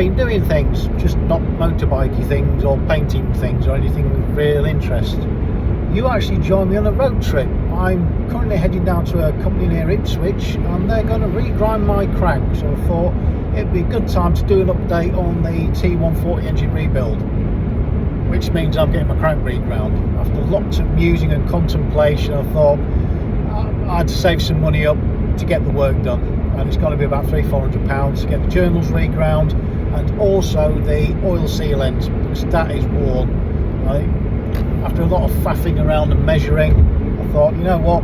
been doing things, just not motorbikey things or painting things or anything of real interest. You actually joined me on a road trip. I'm currently heading down to a company near Ipswich and they're going to regrind my crank, so I thought it'd be a good time to do an update on the T140 engine rebuild, which means I'm getting my crank reground. After lots of musing and contemplation, I thought I'd save some money up to get the work done, and it's going to be about £300-400 to get the journals reground and also the oil seal end, because that is worn. After a lot of faffing around and measuring, I thought, you know what,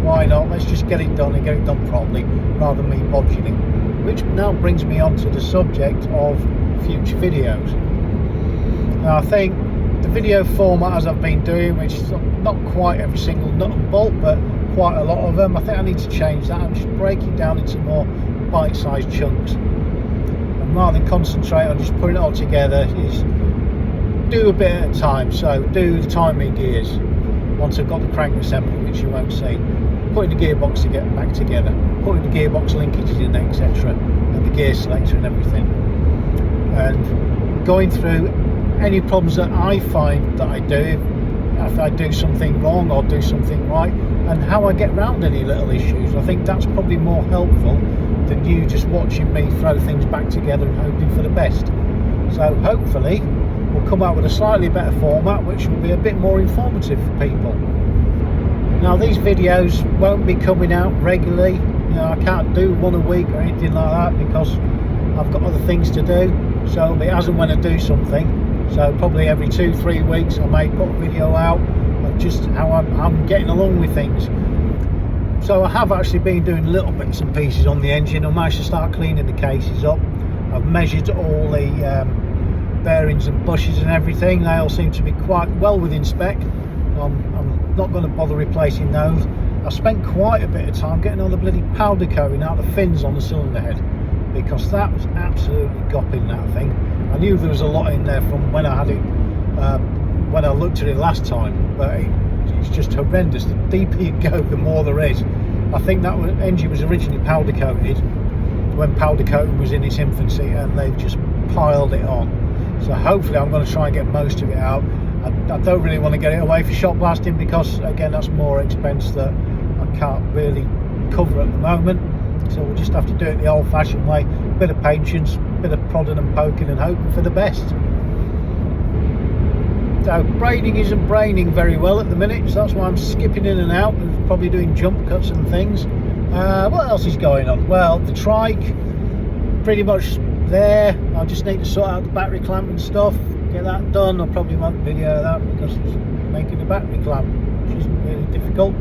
why not, let's just get it done and get it done properly rather than me bodging it. Which now brings me on to the subject of future videos. Now I think the video format as I've been doing, which is not quite every single nut and bolt but quite a lot of them, I think I need to change that and just break it down into more bite-sized chunks, and rather than concentrate on just putting it all together, is do a bit at a time. So do the timing gears once I've got the crank assembled, which you won't see, putting the gearbox to get back together, putting the gearbox linkages in, etc., and the gear selector and everything, and going through any problems that I find that I do, if I do something wrong or do something right, and how I get around any little issues. I think that's probably more helpful than you just watching me throw things back together and hoping for the best. So hopefully we'll come out with a slightly better format which will be a bit more informative for people. Now these videos won't be coming out regularly, you know, I can't do one a week or anything like that because I've got other things to do, so it'll be as and when I do something. So probably every 2-3 weeks I may put a video out of just how I'm getting along with things. So I have actually been doing little bits and pieces on the engine. I managed to start cleaning the cases up. I've measured all the bearings and bushes and everything. They all seem to be quite well within spec. I'm not going to bother replacing those. I spent quite a bit of time getting all the bloody powder coating out the fins on the cylinder head, because that was absolutely gopping, that thing. I knew there was a lot in there from when I had it, when I looked at it last time, but it's just horrendous. The deeper you go, the more there is. I think that engine was originally powder coated when powder coating was in its infancy, and they've just piled it on. So hopefully I'm going to try and get most of it out. I don't really want to get it away for shot blasting, because again that's more expense that I can't really cover at the moment. So we'll just have to do it the old-fashioned way, bit of patience, bit of prodding and poking and hoping for the best. So braiding isn't braining very well at the minute, so that's why I'm skipping in and out and probably doing jump cuts and things. What else is going on? Well, the trike, pretty much there. I just need to sort out the battery clamp and stuff, get that done. I probably won't video that because it's making the battery clamp, which isn't really difficult.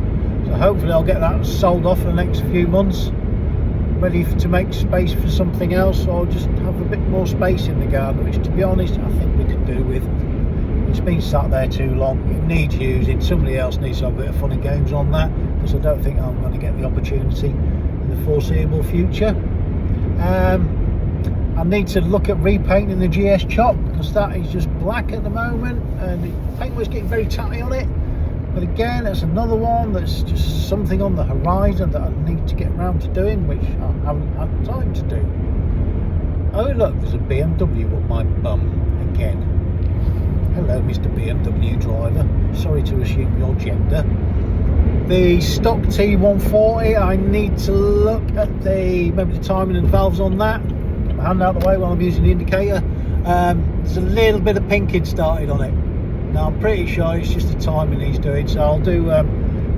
So hopefully I'll get that sold off in the next few months, ready to make space for something else, or just have a bit more space in the garden, which to be honest I think we could do with. It's been sat there too long, it needs using. Somebody else needs to have a bit of fun and games on that, because I don't think I'm going to get the opportunity in the foreseeable future. I need to look at repainting the GS chop, because that is just black at the moment and the paint was getting very tatty on it. But again, that's another one that's just something on the horizon that I need to get around to doing, which I haven't had time to do. Oh look, there's a BMW up my bum again. Hello Mr. BMW driver, sorry to assume your gender. The stock T140, I need to look at maybe the timing and the valves on that. Get my hand out the way while I'm using the indicator. There's a little bit of pinking started on it. Now I'm pretty sure it's just the timing he's doing, so I'll do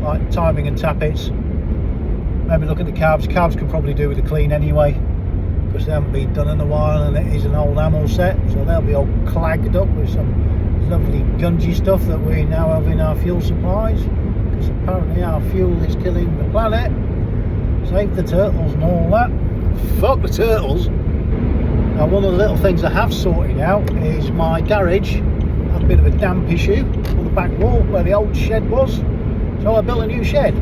like timing and tappets. Maybe look at the carbs. Carbs can probably do with a clean anyway, because they haven't been done in a while and it is an old ammo set, so they'll be all clagged up with some lovely gungy stuff that we now have in our fuel supplies, because apparently our fuel is killing the planet. Save the turtles and all that. Fuck the turtles. Now one of the little things I have sorted out is my garage had a bit of a damp issue on the back wall where the old shed was, so I built a new shed,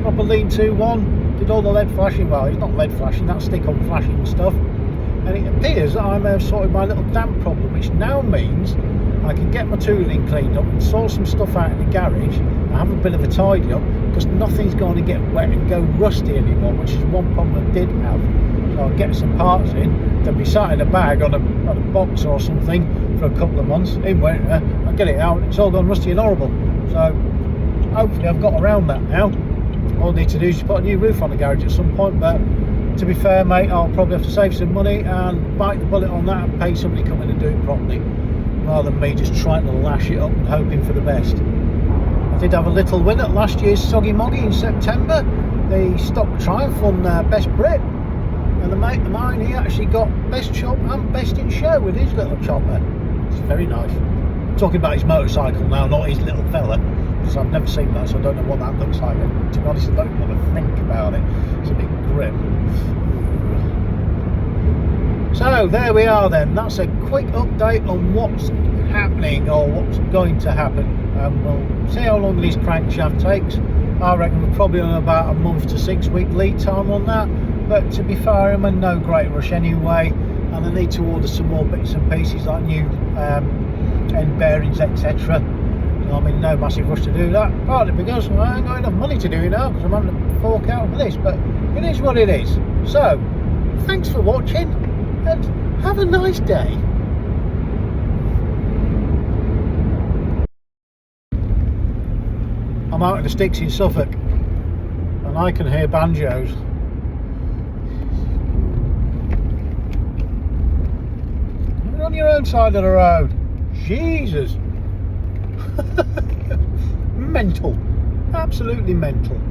proper lean-to one, did all the LED flashing. Well, it's not LED flashing, that's stick-on flashing and stuff, and it appears that I may have sorted my little damp problem, which now means I can get my tooling cleaned up and sort some stuff out in the garage and have a bit of a tidy up, because nothing's going to get wet and go rusty anymore, which is one problem I did have. So I'll get some parts in, they'll be sat in a bag on a box or something for a couple of months in winter. I'll get it out, it's all gone rusty and horrible. So hopefully I've got around that now. All I need to do is put a new roof on the garage at some point, but to be fair, mate, I'll probably have to save some money and bite the bullet on that and pay somebody to come in and do it properly, rather than me just trying to lash it up and hoping for the best. I did have a little win at last year's Soggy Moggy in September. The Stock Triumph won Best Brit, and the mate of mine, he actually got Best Chop and Best in Show with his little chopper. It's very nice. I'm talking about his motorcycle now, not his little fella, because I've never seen that, so I don't know what that looks like. And to be honest, I don't want to think about it. It's a bit grim. So there we are then. That's a quick update on what's happening or what's going to happen. We'll see how long this crankshaft takes. I reckon we're probably on about a month to 6 week lead time on that, but to be fair, I'm in no great rush anyway, and I need to order some more bits and pieces like new end bearings, etc. So I'm in no massive rush to do that, partly because I ain't got enough money to do it now, because I'm having to fork out for this, but it is what it is. So thanks for watching and have a nice day. I'm out in the sticks in Suffolk and I can hear banjos. You're on your own side of the road. Jesus. Mental. Absolutely mental.